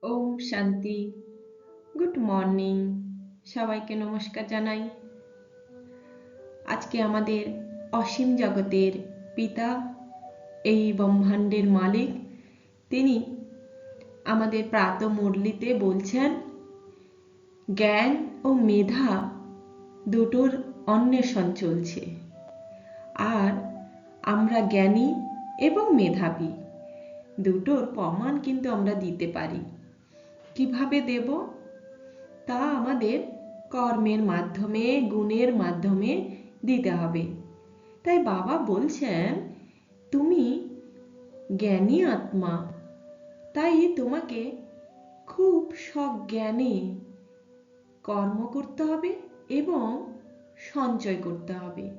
ওম শান্তি। Good morning. সবাইকে নমস্কার জানাই। আজকে আমাদের অসীম জগতের পিতা, এই ব্রহ্মাণ্ডের মালিক, তিনি আমাদের প্রাত মুরলিতে বলছেন, জ্ঞান ও মেধা দুটোর অন্বেষণ চলছে। আর আমরা জ্ঞানী এবং মেধাবী দুটোর প্রমাণ কিন্তু আমরা দিতে পারি। কিভাবে দেব? তা আমাদের কর্মের মাধ্যমে, গুণের মাধ্যমে দিতে হবে। তাই বাবা বলছেন, তুমি জ্ঞানী আত্মা, তাই তোমাকে খুব সজ্ঞানে কর্ম করতে হবে এবং সঞ্চয় করতে হবে।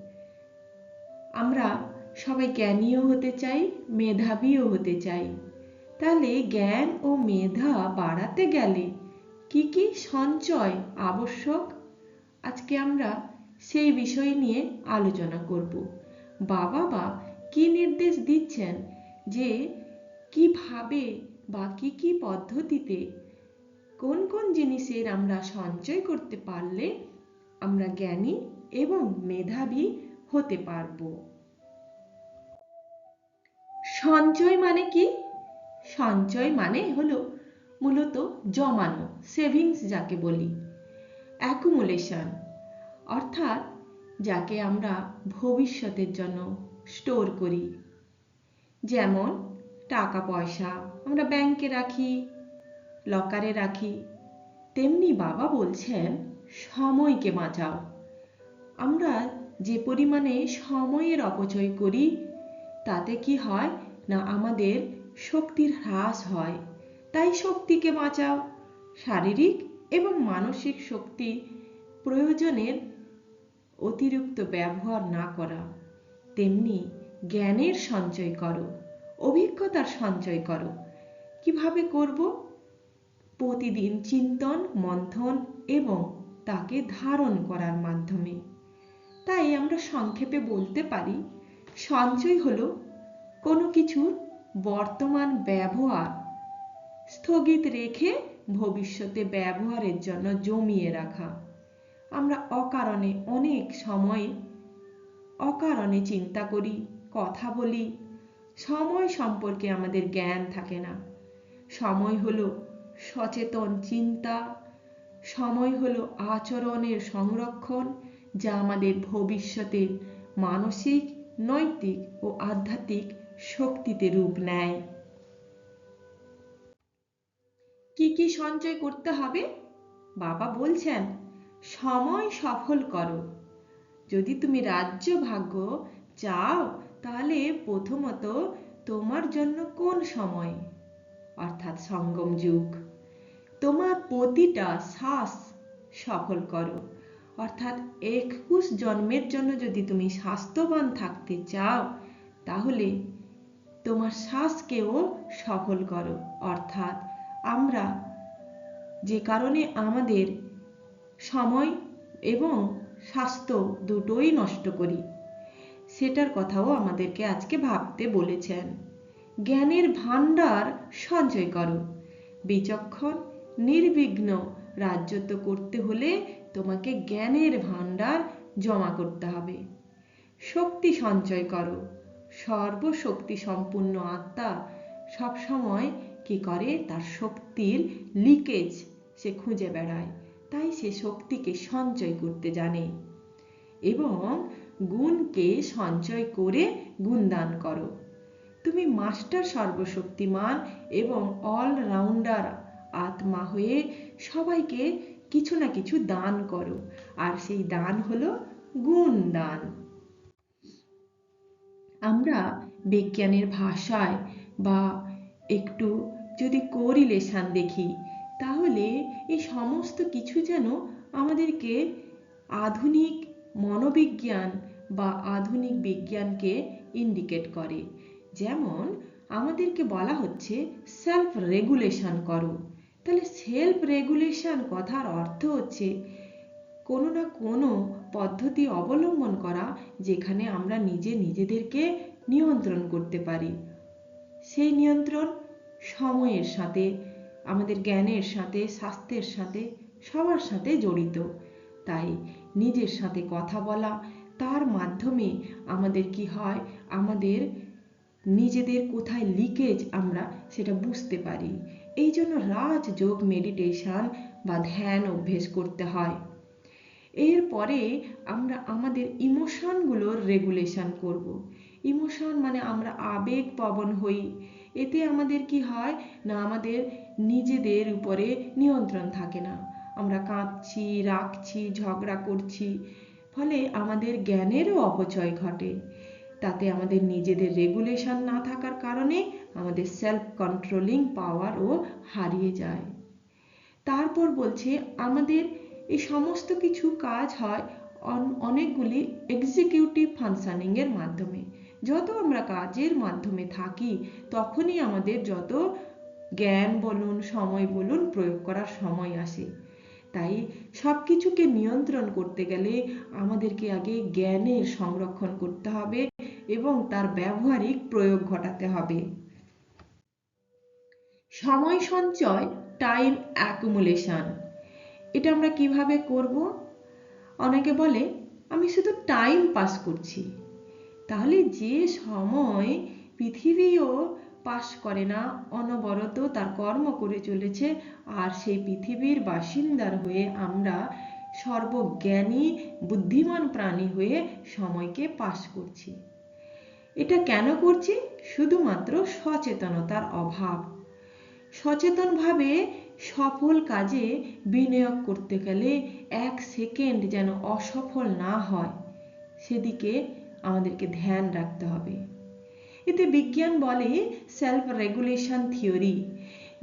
আমরা সবাই জ্ঞানীও হতে চাই, মেধাবীও হতে চাই। তাহলে জ্ঞান ও মেধা বাড়াতে গেলে কি কি সঞ্চয় আবশ্যক, আজকে আমরা সেই বিষয় নিয়ে আলোচনা করব। বাবা কি নির্দেশ দিচ্ছেন যে কিভাবে বা কি পদ্ধতিতে কোন কোন জিনিসের আমরা সঞ্চয় করতে পারলে আমরা জ্ঞানী এবং মেধাবী হতে পারবো। সঞ্চয় মানে কি? সঞ্চয় মানে হলো মূলত জমানো, সেভিংস যাকে বলি, অ্যাকুমুলেশন, অর্থাৎ যাকে আমরা ভবিষ্যতের জন্য স্টোর করি। যেমন টাকা পয়সা আমরা ব্যাংকে রাখি, লকারে রাখি, তেমনি বাবা বলছেন সময়কে বাঁচাও। আমরা যে পরিমাণে সময়ের অপচয় করি তাতে কি হয় না, আমাদের শক্তির হ্রাস হয়। তাই শক্তিকে বাঁচাও। শারীরিক এবং মানসিক শক্তি প্রয়োজনের অতিরিক্ত ব্যবহার না করা। তেমনি জ্ঞানের সঞ্চয় করো, অভিজ্ঞতার সঞ্চয় করো। কিভাবে করব? প্রতিদিন চিন্তন, মন্থন এবং তাকে ধারণ করার মাধ্যমে। তাই আমরা সংক্ষেপে বলতে পারি, সঞ্চয় হলো কোনো কিছুর বর্তমান ব্যবহার স্থগিত রেখে ভবিষ্যতে ব্যবহারের জন্য জমিয়ে রাখা। আমরা অকারণে অনেক সময় অকারণে চিন্তা করি, কথা বলি, সময় সম্পর্কে আমাদের জ্ঞান থাকে না। সময় হলো সচেতন চিন্তা, সময় হলো আচরণের সংরক্ষণ, যা আমাদের ভবিষ্যতের মানসিক, নৈতিক ও আধ্যাত্মিক শক্তিতে রূপ নেয়। কি কি সঞ্চয় করতে হবে? বাবা বলছেন, সময় সফল করো। যদি তুমি রাজ্য ভাগ্য চাও, তাহলে প্রথমত তোমার জন্য কোন সময়, অর্থাৎ সঙ্গম যুগ। তোমার প্রতিটা শ্বাস সফল করো, অর্থাৎ 21 জন্মের জন্য যদি তুমি স্বাস্থ্যবান থাকতে চাও, তাহলে তোমার শ্বাসকেও সফল করো। অর্থাৎ আমরা যে কারণে আমাদের সময় এবং স্বাস্থ্য দুটোই নষ্ট করি, সেটার কথাও আমাদেরকে আজকে ভাবতে বলেছেন। জ্ঞানের ভাণ্ডার সঞ্চয় করো। বিচক্ষণ নির্বিঘ্ন রাজত্ব করতে হলে তোমাকে জ্ঞানের ভাণ্ডার জমা করতে হবে। শক্তি সঞ্চয় করো। সর্বশক্তি সম্পূর্ণ আত্মা সবসময় কি করে, তার শক্তির লিকেজ সে খুঁজে বেড়ায়, তাই সে শক্তিকে সঞ্চয় করতে জানে। এবং গুণকে সঞ্চয় করে গুণদান করো। তুমি মাস্টার সর্বশক্তিমান এবং অলরাউন্ডার আত্মা হয়ে সবাইকে কিছু না কিছু দান করো, আর সেই দান হলো গুণ দান। আমরা বিজ্ঞানের ভাষায় বা একটু যদি কোরিলেশন দেখি, তাহলে এই সমস্ত কিছু যেন আমাদেরকে আধুনিক মনোবিজ্ঞান বা আধুনিক বিজ্ঞানকে ইন্ডিকেট করে। যেমন আমাদেরকে বলা হচ্ছে সেলফ রেগুলেশন করো। তাহলে সেলফ রেগুলেশন কথার অর্থ হচ্ছে কোনো না কোনো পদ্ধতি অবলম্বন করা, যেখানে আমরা নিজেদেরকে নিয়ন্ত্রণ করতে পারি। সেই নিয়ন্ত্রণ সময়ের সাথে আমাদের জ্ঞানের সাথে, স্বাস্থ্যের সাথে, সবার সাথে জড়িত। তাই নিজের সাথে কথা বলা, তার মাধ্যমে আমাদের কি হয়, আমাদের নিজেদের কোথায় লিকেজ আমরা সেটা বুঝতে পারি। এই জন্য রাজযোগ মেডিটেশন বা ধ্যান অভ্যেস করতে হয়। এরপরে আমরা আমাদের ইমোশনগুলোর রেগুলেশন করব। ইমোশন মানে আমরা আবেগ প্রবণ হই। এতে আমাদের কি হয় না, আমাদের নিজেদের উপরে নিয়ন্ত্রণ থাকে না। আমরা কাঁদছি, রাগছি, ঝগড়া করছি, ফলে আমাদের জ্ঞানেরও অপচয় ঘটে। তাতে আমাদের নিজেদের রেগুলেশন না থাকার কারণে আমাদের সেলফ কন্ট্রোলিং পাওয়ারও হারিয়ে যায়। তারপর বলছে আমাদের এই সমস্ত কিছু কাজ হয় অনেকগুলি এক্সিকিউটিভ ফাংশনিং এর মাধ্যমে। যত আমরা কাজের মাধ্যমে থাকি তখনই আমাদের যত জ্ঞান বলুন, সময় বলুন, প্রয়োগ করার সময় আসে। তাই সব কিছুকে নিয়ন্ত্রণ করতে গেলে আমাদেরকে আগে জ্ঞানের সংরক্ষণ করতে হবে এবং তার ব্যবহারিক প্রয়োগ ঘটাতে হবে। সময় সঞ্চয়, টাইম অ্যাকুমুলেশন, এটা আমরা কিভাবে করব? অনেকে বলে আমি শুধু টাইম পাস করছি। তাহলে যে সময় পৃথিবীও পাস করে না, অনবরত তার কর্ম করে চলেছে, আর সেই পৃথিবীর বাসিন্দার হয়ে আমরা সর্বজ্ঞানী বুদ্ধিমান প্রাণী হয়ে সময়কে পাস করছি। এটা কেন করছি? শুধুমাত্র সচেতনতার অভাব। সচেতনভাবে সফল কাজে বিনিয়োগ করতে গেলে 1 সেকেন্ড যেন অসফল না হয়, সেদিকে আমাদেরকে ধ্যান রাখতে হবে। এতে বিজ্ঞান বলে সেলফ রেগুলেশন থিওরি,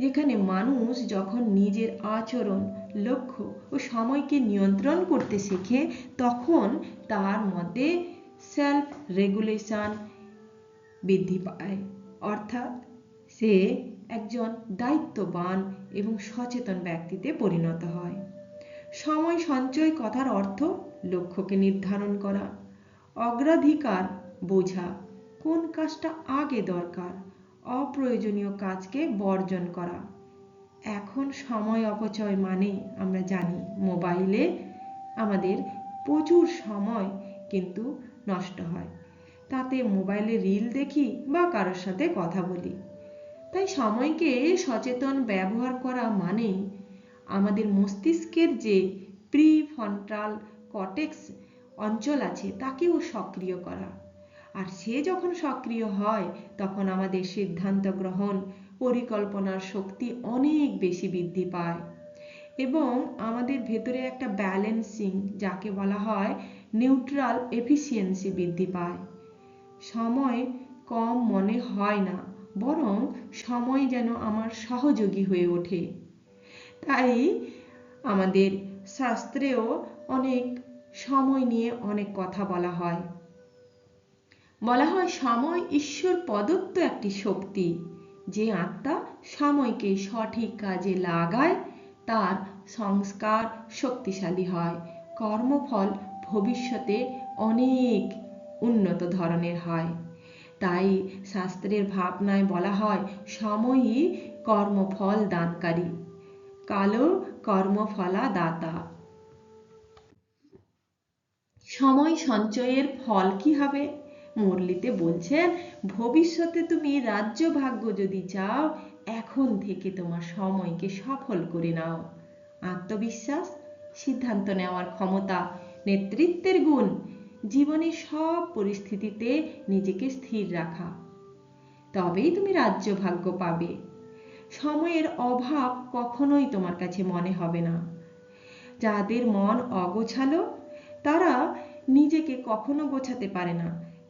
যেখানে মানুষ যখন নিজের আচরণ, লক্ষ্য ও সময়কে নিয়ন্ত্রণ করতে শেখে তখন তার মধ্যে সেলফ রেগুলেশন বৃদ্ধি পায়। অর্থাৎ সে একজন দায়িত্ববান এবং সচেতন ব্যক্তিতে পরিণত হয়। সময় সঞ্চয় কথার অর্থ লক্ষ্যকে নির্ধারণ করা, অগ্রাধিকার বোঝা, কোন কাজটা আগে দরকার, অপ্রয়োজনীয় কাজকে বর্জন করা। এখন সময় অপচয় মানে আমরা জানি মোবাইলে আমাদের প্রচুর সময় কিন্তু নষ্ট হয়। তাতে মোবাইলে রিল দেখি বা কারোর সাথে কথা বলি। তাই সময়কে সচেতন ব্যবহার করা মানে আমাদের মস্তিষ্কের যে প্রিফ্রন্টাল কর্টেক্স অঞ্চল আছে তাকেও সক্রিয় করা। আর সে যখন সক্রিয় হয় তখন আমাদের সিদ্ধান্ত গ্রহণ, পরিকল্পনার শক্তি অনেক বেশি বৃদ্ধি পায় এবং আমাদের ভেতরে একটা ব্যালেন্সিং, যাকে বলা হয় নিউট্রাল এফিসিয়েন্সি, বৃদ্ধি পায়। সময় কম মনে হয় না, বরং সময় যেন আমার সহযোগী হয়ে ওঠে। তাই আমাদের শাস্ত্রেও অনেক সময় নিয়ে অনেক কথা বলা হয়। বলা হয় সময় ঈশ্বর প্রদত্ত একটি শক্তি। যে আত্মা সময়কে সঠিক কাজে লাগায় তার সংস্কার শক্তিশালী হয়, কর্মফল ভবিষ্যতে অনেক উন্নত ধরনের হয়। তাই শাস্ত্রের ভাবনায় বলা হয় সময়ই কর্মফল দানকারী, কালো কর্মফলা দাতা। সময় সঞ্চয়ের ফল কি হবে? মুরলিতে বলছেন ভবিষ্যতে তুমি রাজ্য ভাগ্য যদি চাও এখন থেকে তোমার সময়কে সফল করে নাও। আত্মবিশ্বাস, সিদ্ধান্ত নেওয়ার ক্ষমতা, নেতৃত্বের গুণ, জীবনের সব পরিস্থিতিতে নিজেকে স্থির রাখা, তবেই তুমি রাজ্য ভাগ্য পাবে। সময়ের অভাব কখনোই তোমার কাছে মনে হবে না। যাদের মন অগোছালো তারা নিজেকে কখনো গোছাতে পারে না।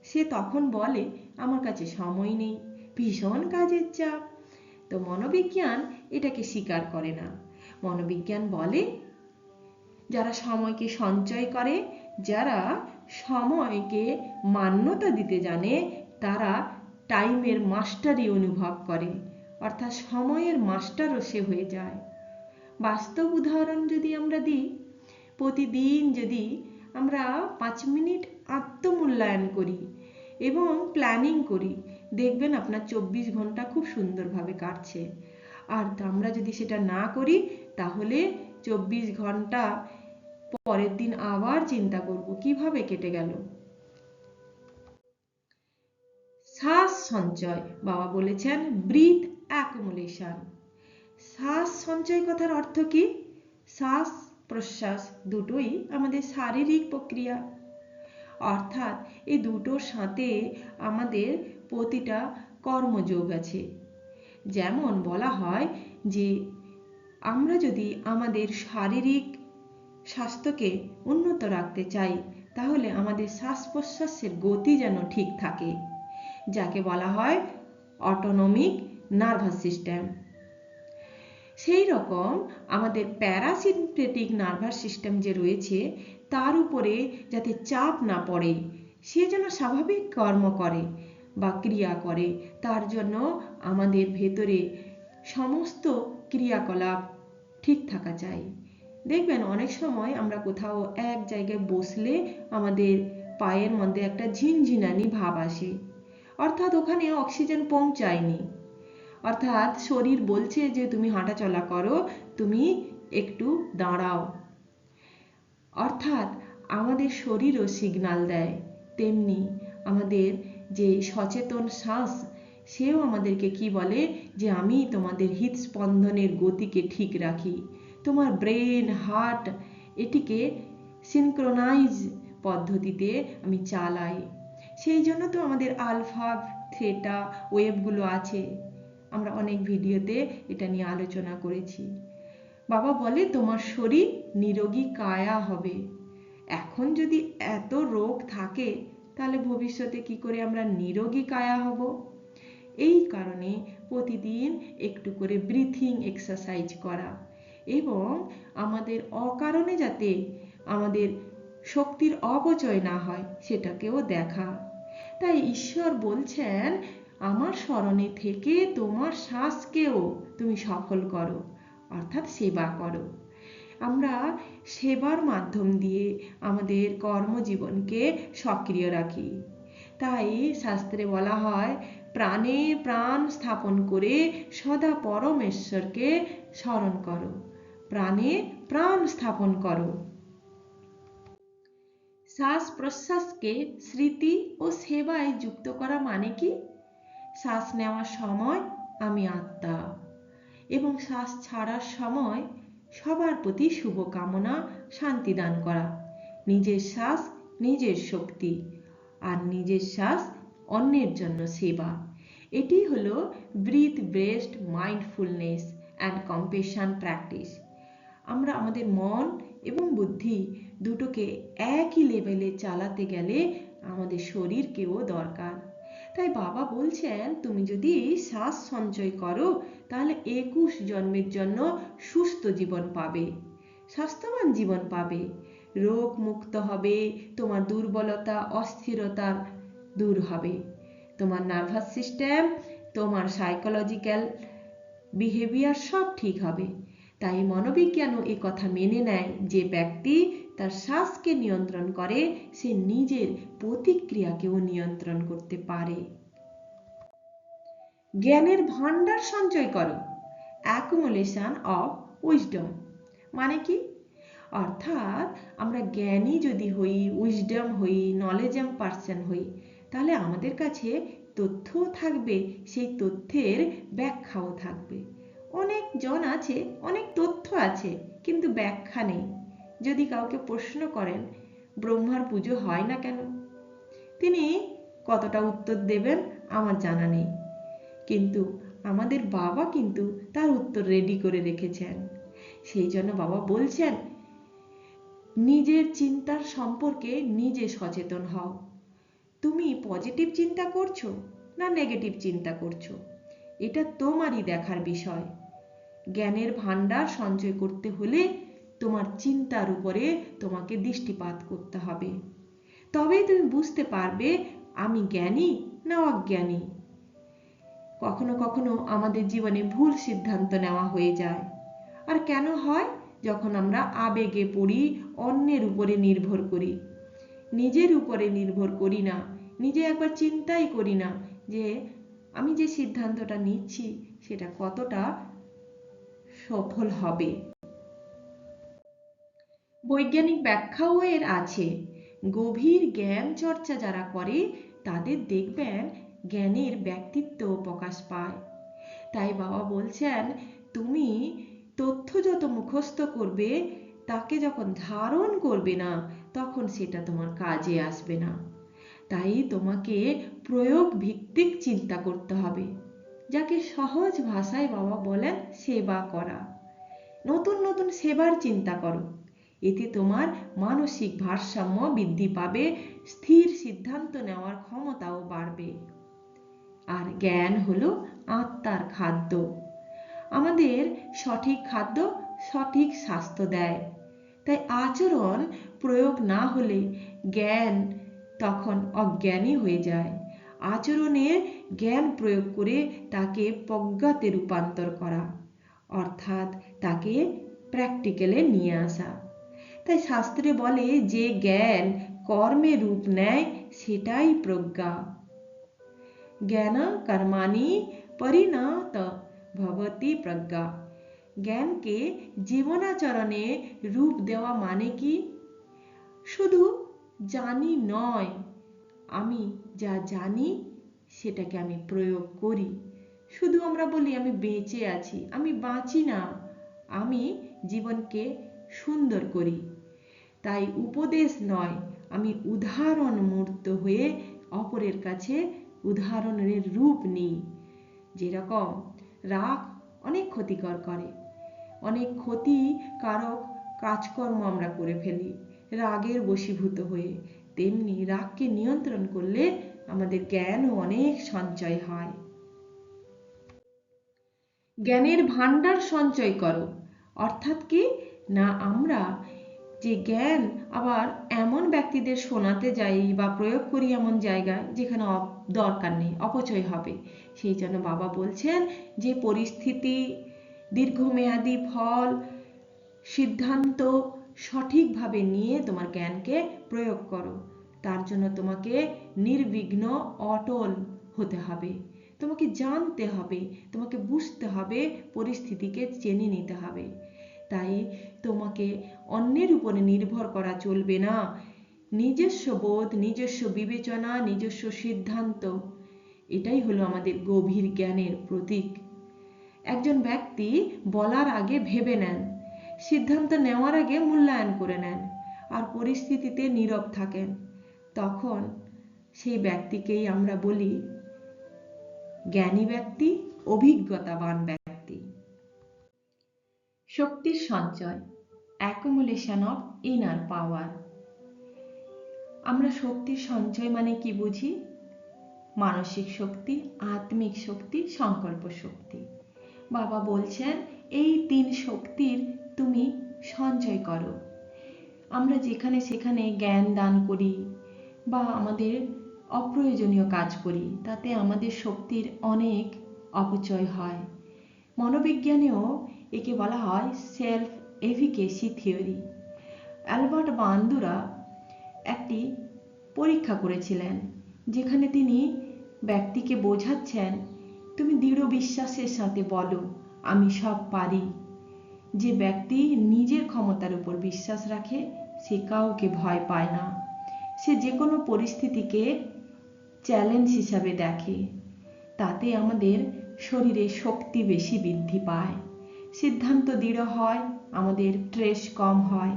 সে তখন বলে আমার কাছে সময় নেই, ভীষণ কাজের চাপ। তো মনোবিজ্ঞান এটাকে স্বীকার করে না। মনোবিজ্ঞান বলে যারা সময়কে সঞ্চয় করে, যারা সময়কে মান্যতা দিতে জানে, তারা টাইমের মাস্টারি অনুভব করে, অর্থাৎ সময়ের মাস্টারও সে হয়ে যায়। বাস্তব উদাহরণ যদি আমরা দিই, প্রতিদিন যদি আমরা 5 মিনিট আত্মমূল্যায়ন করি এবং প্ল্যানিং করি, দেখবেন আপনার 24 ঘন্টা খুব সুন্দরভাবে কাটছে। আর আমরা যদি সেটা না করি তাহলে 24 ঘন্টা পরের দিন আবার চিন্তা করব কিভাবে কেটে গেল। শ্বাস সঞ্চয়, বাবা বলেছেন ব্রিথ অ্যাকুমুলেশন। শ্বাস সঞ্চয় কথার অর্থ কি? শ্বাস প্রশ্বাস দুটোই আমাদের শারীরিক প্রক্রিয়া, অর্থাৎ এই দুটোর সাথে আমাদের প্রতিটা কর্মযোগ আছে। যেমন বলা হয় যে আমরা যদি আমাদের শারীরিক স্বাস্থ্যকে উন্নত রাখতে চাই তাহলে আমাদের শ্বাস প্রশ্বাসের গতি যেন ঠিক থাকে, যাকে বলা হয় অটোনমিক নার্ভাস সিস্টেম। সেই রকম আমাদের প্যারাসিম্পথেটিক নার্ভাস সিস্টেম যে রয়েছে তার উপরে যাতে চাপ না পড়ে, সে যেন স্বাভাবিক কর্ম করে বা ক্রিয়া করে, তার জন্য আমাদের ভেতরে সমস্ত ক্রিয়াকলাপ ঠিক থাকা চাই। দেখবেন অনেক সময় আমরা কোথাও এক জায়গায় বসলে আমাদের পায়ের মধ্যে একটা ঝিনঝিনানি ভাব আসে, অর্থাৎ ওখানে অক্সিজেন পৌঁছায়নি, অর্থাৎ শরীর বলছে যে তুমি হাঁটাচলা করো, তুমি একটু দাঁড়াও। অর্থাৎ আমাদের শরীরও সিগন্যাল দেয়। তেমনি আমাদের যে সচেতন শ্বাস, সেও আমাদেরকে কি বলে যে আমি তোমাদের হৃদস্পন্দনের গতিকে ঠিক রাখি, তোমার ব্রেন হার্ট এটিকে সিনক্রোনাইজ পদ্ধতিতে আমি চালাই। সেই জন্য তো আমাদের আলফা থিটা ওয়েভগুলো আছে, আমরা অনেক ভিডিওতে এটা নিয়ে আলোচনা করেছি। বাবা বলে তোমার শরীর নিরোগী কায়া হবে। এখন যদি এত রোগ থাকে তাহলে ভবিষ্যতে কি করে আমরা নিরোগী কায়া হব? এই কারণে প্রতিদিন একটু করে ব্রিথিং এক্সারসাইজ করা এবং আমাদের অকারণে যাতে আমাদের শক্তির অপচয় না হয় সেটাকেও দেখা। তাই ঈশ্বর বলছেন আমার স্মরণে থেকে তোমার শ্বাসকেও তুমি সফল করো, অর্থাৎ সেবা করো। আমরা সেবার মাধ্যম দিয়ে আমাদের কর্মজীবনকে সক্রিয় রাখি। তাই শাস্ত্রে বলা হয় প্রাণে প্রাণ স্থাপন করে সদা পরমেশ্বরকে স্মরণ করো, প্রাণে প্রাণ স্থাপন করো। শ্বাস প্রশ্বাসকে স্মৃতি ও সেবায় যুক্ত করা মানে কি? শ্বাস নেওয়ার সময় আমি আত্মা এবং শ্বাস ছাড়ার সময় সবার প্রতি শুভকামনা, শান্তি দান করা। নিজের শ্বাস নিজের শক্তি আর নিজের শ্বাস অন্যের জন্য সেবা। এটি হলো breath based mindfulness and compassion practice. আমরা আমাদের মন এবং বুদ্ধি দুটোকে একই লেভেলে চালাতে গেলে আমাদের শরীরকেও দরকার। তাই বাবা বলছেন তুমি যদি শ্বাস সঞ্চয় করো তাহলে 21 জন্মের জন্য সুস্থ জীবন পাবে, স্বাস্থ্যবান জীবন পাবে, রোগ মুক্ত হবে, তোমার দুর্বলতা অস্থিরতা দূর হবে, তোমার নার্ভাস সিস্টেম, তোমার সাইকোলজিক্যাল বিহেভিয়ার সব ঠিক হবে। তাই মনোবিজ্ঞানও এ কথা মেনে নেয় যে ব্যক্তি তার শ্বাসকে নিয়ন্ত্রণ করে সে নিজের প্রতিক্রিয়াকেও নিয়ন্ত্রণ করতে পারে। জ্ঞানের ভান্ডার সঞ্চয় করো, অ্যাকুমুলেশন অফ উইজডম মানে কি? অর্থাৎ আমরা জ্ঞানী যদি হই, উইজডম হই, নলেজেম পারসন হই, তাহলে আমাদের কাছে তথ্যও থাকবে, সেই তথ্যের ব্যাখ্যাও থাকবে। অনেক জন আছে, অনেক তথ্য আছে কিন্তু ব্যাখ্যা নেই। যদি কাউকে প্রশ্ন করেন ব্রহ্মার পুজো হয় না কেন, তিনি কতটা উত্তর দেবেন আমার জানা নেই, কিন্তু আমাদের বাবা কিন্তু তার উত্তর রেডি করে রেখেছেন। সেই জন্য বাবা বলছেন নিজের চিন্তার সম্পর্কে নিজে সচেতন হও। তুমি পজিটিভ চিন্তা করছো না নেগেটিভ চিন্তা করছো, এটা তোমারই দেখার বিষয়। জ্ঞানের ভান্ডার সঞ্চয় করতে হলে তোমার চিন্তার উপরে তোমাকে দৃষ্টিপাত করতে হবে, তবেই তুমি বুঝতে পারবে আমি জ্ঞানী না অজ্ঞানী। কখনো কখনো আমাদের জীবনে ভুল সিদ্ধান্ত নেওয়া হয়ে যায়। আর কেন হয়? যখন আমরা আবেগে পড়ি, অন্যের উপরে নির্ভর করি, নিজের উপরে নির্ভর করি না, নিজে একবার চিন্তাই করি না যে আমি যে সিদ্ধান্তটা নিচ্ছি সেটা কতটা সফল হবে। বৈজ্ঞানিক ব্যাখ্যাও এর আছে। গভীর জ্ঞান চর্চা যারা করে তাদের দেখবেন জ্ঞানের ব্যক্তিত্ব প্রকাশ পায়। তাই বাবা বলছেন, তুমি তথ্য যত মুখস্থ করবে, তাকে যখন ধারণ করবে না, তখন সেটা তোমার কাজে আসবে না। তাই তোমাকে প্রয়োগ ভিত্তিক চিন্তা করতে হবে, যাকে সহজ ভাষায় বাবা বলেন সেবা করা। নতুন নতুন সেবার চিন্তা করো, এতে তোমার মানসিক ভারসাম্য বৃদ্ধি পাবে, স্থির সিদ্ধান্ত নেওয়ার ক্ষমতাও বাড়বে। আর জ্ঞান হলো আত্মার খাদ্য। আমাদের সঠিক খাদ্য সঠিক স্বাস্থ্য দেয়। তাই আচরণ প্রয়োগ না হলে জ্ঞান তখন অজ্ঞানী হয়ে যায়। আচরণের জ্ঞান প্রয়োগ করে তাকে প্রজ্ঞাতে রূপান্তর করা, অর্থাৎ তাকে প্র্যাকটিক্যালে নিয়ে আসা। তাই শাস্ত্রে বলে, যে জ্ঞান কর্মে রূপ নেয় সেটাই প্রজ্ঞা। জ্ঞান কর্মাণি পরিণত ভবতি প্রজ্ঞা। জ্ঞানকে জীবনাচরণে রূপ দেওয়া মানে কি? শুধু জানি নয়, আমি যা জানি সেটাকে আমি প্রয়োগ করি। শুধু আমরা বলি আমি বেঁচে আছি, আমি বাঁচি না, আমি জীবনকে সুন্দর করি। তাই উপদেশ নয়, আমি উদাহরণ মূর্ত হয়ে অপরের কাছে উদাহরণের রূপ নিই। যেরকম রাগ অনেক ক্ষতিকর করে, অনেক ক্ষতিকারক কাজকর্ম আমরা করে ফেলি রাগের বশীভূত হয়ে, তেমনি রাগকে নিয়ন্ত্রণ করলে আমাদের জ্ঞানও অনেক সঞ্চয় হয়। জ্ঞানের ভান্ডার সঞ্চয় করো, অর্থাৎ কি না, আমরা যে জ্ঞান আবার এমন ব্যক্তিদের শোনাতে যাই বা প্রয়োগ করি এমন জায়গায় যেখানে দরকার নেই, অপচয় হবে। সেই জন্য বাবা বলছেন যে পরিস্থিতি, দীর্ঘমেয়াদী ফল, সিদ্ধান্ত সঠিকভাবে নিয়ে তোমার জ্ঞানকে প্রয়োগ করো। তার জন্য তোমাকে নির্বিঘ্ন অটল হতে হবে, তোমাকে জানতে হবে, তোমাকে বুঝতে হবে, পরিস্থিতিকে চেনে নিতে হবে। তাই তোমাকে অন্যের উপরে নির্ভর করা চলবে না। নিজস্ব বোধ, নিজস্ব বিবেচনা, নিজস্ব সিদ্ধান্ত, এটাই হলো আমাদের গভীর জ্ঞানের প্রতীক। একজন ব্যক্তি বলার আগে ভেবে নেন, সিদ্ধান্ত নেওয়ার আগে মূল্যায়ন করে নেন, আর পরিস্থিতিতে নীরব থাকেন, তখন সেই ব্যক্তিকেই আমরা বলি জ্ঞানী ব্যক্তি, অভিজ্ঞতাবান ব্যক্তি। শক্তির সঞ্চয়, অ্যাকুমুলেশন অফ ইনার পাওয়ার। আমরা শক্তির সঞ্চয় মানে কি বুঝি? মানসিক শক্তি, আত্মিক শক্তি, সংকল্প শক্তি। বাবা বলছেন এই তিন শক্তির তুমি সঞ্চয় করো। আমরা যেখানে সেখানে জ্ঞান দান করি বা আমাদের অপ্রয়োজনীয় কাজ করি, তাতে আমাদের শক্তির অনেক অপচয় হয়। মনোবিজ্ঞানেও একে বলা হয় self efficacy theory. Albert Bandura একটি পরীক্ষা করেছিলেন, যেখানে তিনি ব্যক্তিকে বোঝাচ্ছেন, তুমি দৃঢ় বিশ্বাসের সাথে বলো আমি সব পারি। যে ব্যক্তি নিজের ক্ষমতার উপর বিশ্বাস রাখে সে কাউকে ভয় পায় না, সে যে কোনো পরিস্থিতিকে চ্যালেঞ্জ হিসাবে দেখে। তাতে আমাদের শরীরে শক্তি বেশি বৃদ্ধি পায়, সিদ্ধান্ত দৃঢ় হয়, আমাদের স্ট্রেস কম হয়।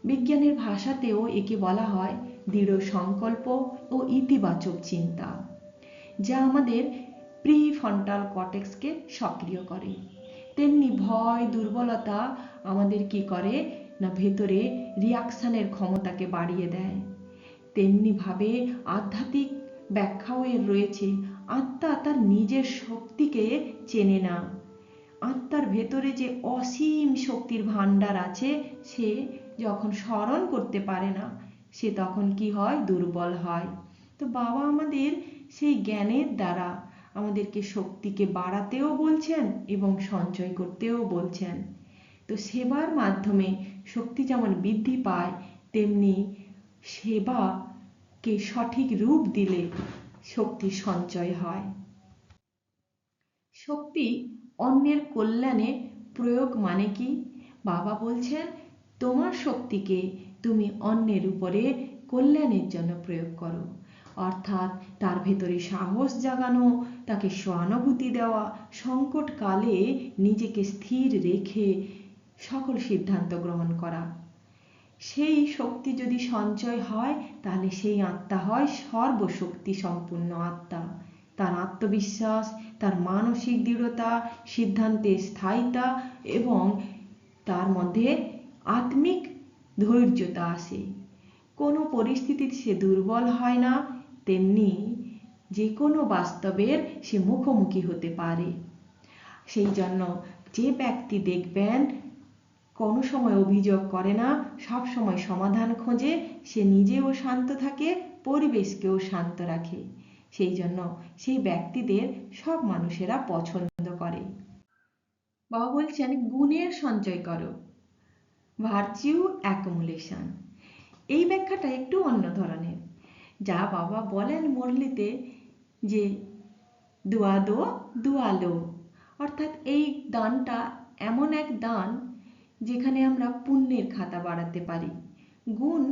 বিজ্ঞানের ভাষাতেও একে বলা হয় দৃঢ় সংকল্প ও ইতিবাচক চিন্তা, যা আমাদের প্রিফ্রন্টাল কর্টেক্সকে সক্রিয় করে। তেমনি ভয়, দুর্বলতা আমাদের কি করে না ভেতরে রিয়াকশনের ক্ষমতাকে বাড়িয়ে দেয়। তেমনি ভাবে আধ্যাত্মিক ব্যাখ্যাও এর রয়েছে। আত্মা তার নিজের শক্তিকে চেনে না। আত্মার ভেতরে যে অসীম শক্তির ভান্ডার আছে, সে যখন স্মরণ করতে পারে না, সে তখন কি হয়? দুর্বল হয়। তো বাবা আমাদের সেই জ্ঞানের দ্বারা আমাদেরকে শক্তিকে বাড়াতেও বলছেন এবং সঞ্চয় করতেও বলছেন। তো সেবার মাধ্যমে শক্তি যেমন বৃদ্ধি পায়, তেমনি সেবাকে সঠিক রূপ দিলে শক্তি সঞ্চয় হয়। শক্তি অন্যের কল্যাণে প্রয়োগ মানে কি? বাবা বলছেন তোমার শক্তিকে তুমি অন্যের উপরে কল্যাণের জন্য প্রয়োগ করো, অর্থাৎ তার ভেতরে সাহস জাগানো, তাকে সহানুভূতি দেওয়া, সংকটকালে নিজেকে স্থির রেখে সকল সিদ্ধান্ত গ্রহণ করা। সেই শক্তি যদি সঞ্চয় হয় তাহলে সেই আত্মা হয় সর্বশক্তি সম্পূর্ণ আত্মা। তার আত্মবিশ্বাস, তার মানসিক দৃঢ়তা, সিদ্ধান্তের স্থায়িত্ব এবং তার মধ্যে আত্মিক ধৈর্যতা আসে। কোনো পরিস্থিতিতে সে দুর্বল হয় না, তেমনি যে কোনো বাস্তবের সে মুখোমুখি হতে পারে। সেই জন্য যে ব্যক্তি দেখবেন কোনো সময় অভিযোগ করে না, সব সময় সমাধান খোঁজে, সে নিজেও শান্ত থাকে, পরিবেশকেও শান্ত রাখে। সেই জন্য সেই ব্যক্তিদের সব মানুষেরা পছন্দ করে। বাবা বলছেন গুণের সঞ্চয় করো, ভার্চিউ অ্যাকুমুলেশন। এই ব্যাখ্যাটা একটু অন্য ধরনের। যা বাবা বলেন মুরলিতে যে দুয়া দো দুয়া লো, অর্থাৎ এই দানটা এমন এক দান যেখানে আমরা পুণ্যের খাতা বাড়াতে পারি। গুণ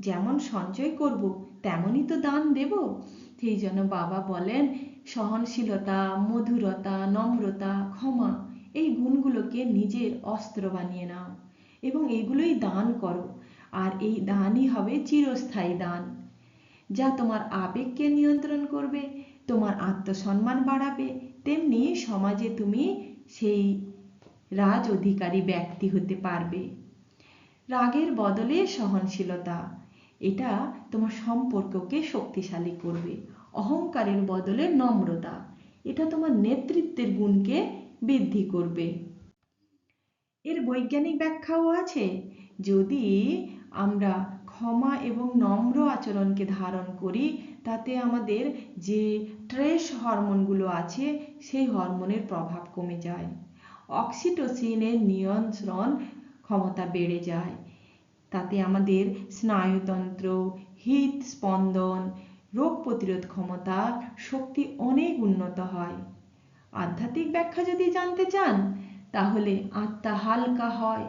যেমন সঞ্চয় করব তেমনই তো দান দেব। সেই জন্য বাবা বলেন সহনশীলতা, মধুরতা, নম্রতা, ক্ষমা, এই গুণগুলোকে নিজের অস্ত্র বানিয়ে নাও এবং এগুলোই দান করো। আর এই দানই হবে চিরস্থায়ী দান, যা তোমার আবেগকে নিয়ন্ত্রণ করবে, তোমার আত্মসম্মান বাড়াবে, তেমনি সমাজে তুমি সেই রাজ অধিকারী ব্যক্তি হতে পারবে। রাগের বদলে সহনশীলতা, এটা তোমার সম্পর্ককে শক্তিশালী করবে। অহংকারের বদলে নম্রতা, এটা তোমার নেতৃত্বের গুণকে বৃদ্ধি করবে। এর বৈজ্ঞানিক ব্যাখ্যাও আছে। যদি আমরা ক্ষমা এবং নম্র আচরণকে ধারণ করি, তাতে আমাদের যে স্ট্রেস হরমোনগুলো আছে সেই হরমোনের প্রভাব কমে যায়, অক্সিটোসিনের নিয়ন্ত্রণ ক্ষমতা বেড়ে যায়, তাতে আমাদের স্নায়ুতন্ত্র, হৃদস্পন্দন, রোগ প্রতিরোধ ক্ষমতা, শক্তি অনেক উন্নত হয়। আধ্যাত্মিক ব্যাখ্যা যদি জানতে চান তাহলে আত্মা হালকা হয়,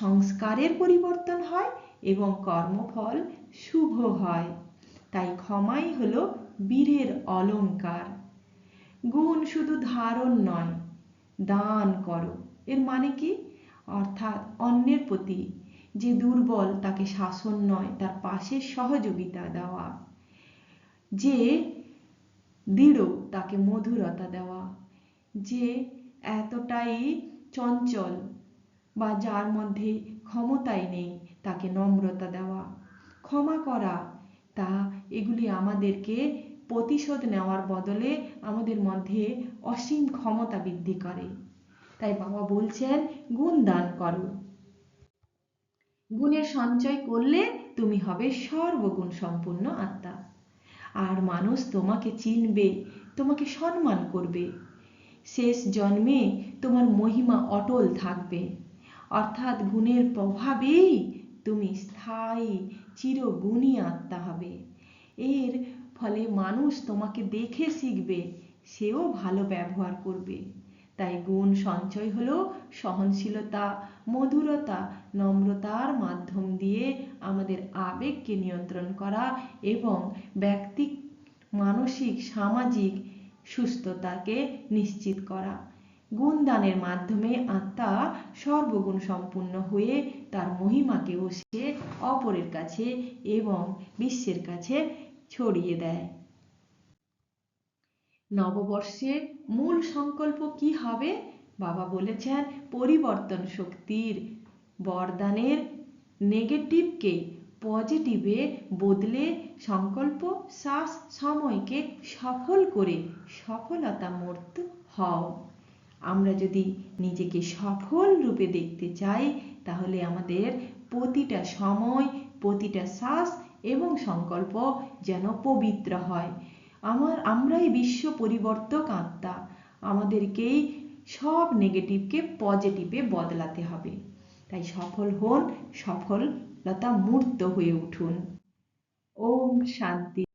সংস্কারের পরিবর্তন হয় এবং কর্মফল শুভ হয়। তাই ক্ষমাই হলো বীরের অলংকার। গুণ শুধু ধারণ নয়, দান করো। এর মানে কি? অর্থাৎ অন্যের প্রতি যে দুর্বল তাকে শাসন নয়, তার পাশে সহযোগিতা দেওয়া, যে দৃঢ় তাকে মধুরতা দেওয়া, যে এতটাই চঞ্চল বা যার মধ্যে ক্ষমতাই নেই তাকে নম্রতা দেওয়া, ক্ষমা করা, তা এগুলি আমাদেরকে প্রতিশোধ নেওয়ার বদলে আমাদের মধ্যে অসীম ক্ষমতা বৃদ্ধি করে। তাই বাবা বলছেন গুণ দান করো। গুণের সঞ্চয় করলে তুমি হবে সর্বগুণ সম্পূর্ণ আত্মা। আর মানুষ তোমাকে চিনবে, তোমাকে সম্মান করবে। শেষ জন্মে তোমার মহিমা অটল থাকবে। অর্থাৎ গুণের প্রভাবেই তুমি স্থায়ী চিরগুণী আত্মা হবে। এর ফলে মানুষ তোমাকে দেখে শিখবে, সেও ভালো ব্যবহার করবে। তাই গুণ সঞ্চয় হলো সহনশীলতা, মধুরতা, নম্রতার মাধ্যম দিয়ে আমাদের আবেগকে নিয়ন্ত্রণ করা এবং ব্যক্তিক, মানসিক, সামাজিক সুস্থতাকে নিশ্চিত করা। গুণদানের মাধ্যমে আত্মা সর্বগুণ সম্পূর্ণ হয়ে তার মহিমাকেও সে অপরের কাছে এবং বিশ্বের কাছে ছড়িয়ে দেয়। নববর্ষের মূল সংকল্প কি হবে? বাবা বলেছেন পরিবর্তন শক্তির বরদানের নেগেটিভকে পজিটিভে বদলে সংকল্প শ্বাস সময়কে সফল করে সফলতা মূর্ত হও। আমরা যদি নিজেকে সফল রূপে দেখতে চাই তাহলে আমাদের প্রতিটা সময়, প্রতিটা শ্বাস এবং সংকল্প যেন পবিত্র হয়। আমরাই বিশ্ব পরিবর্তক আত্মা, আমাদেরকেই সব নেগেটিভকে পজিটিভে বদলাতে হবে। তাই সফল হন, সফলতা মূর্ত হয়ে উঠুন। ওম শান্তি।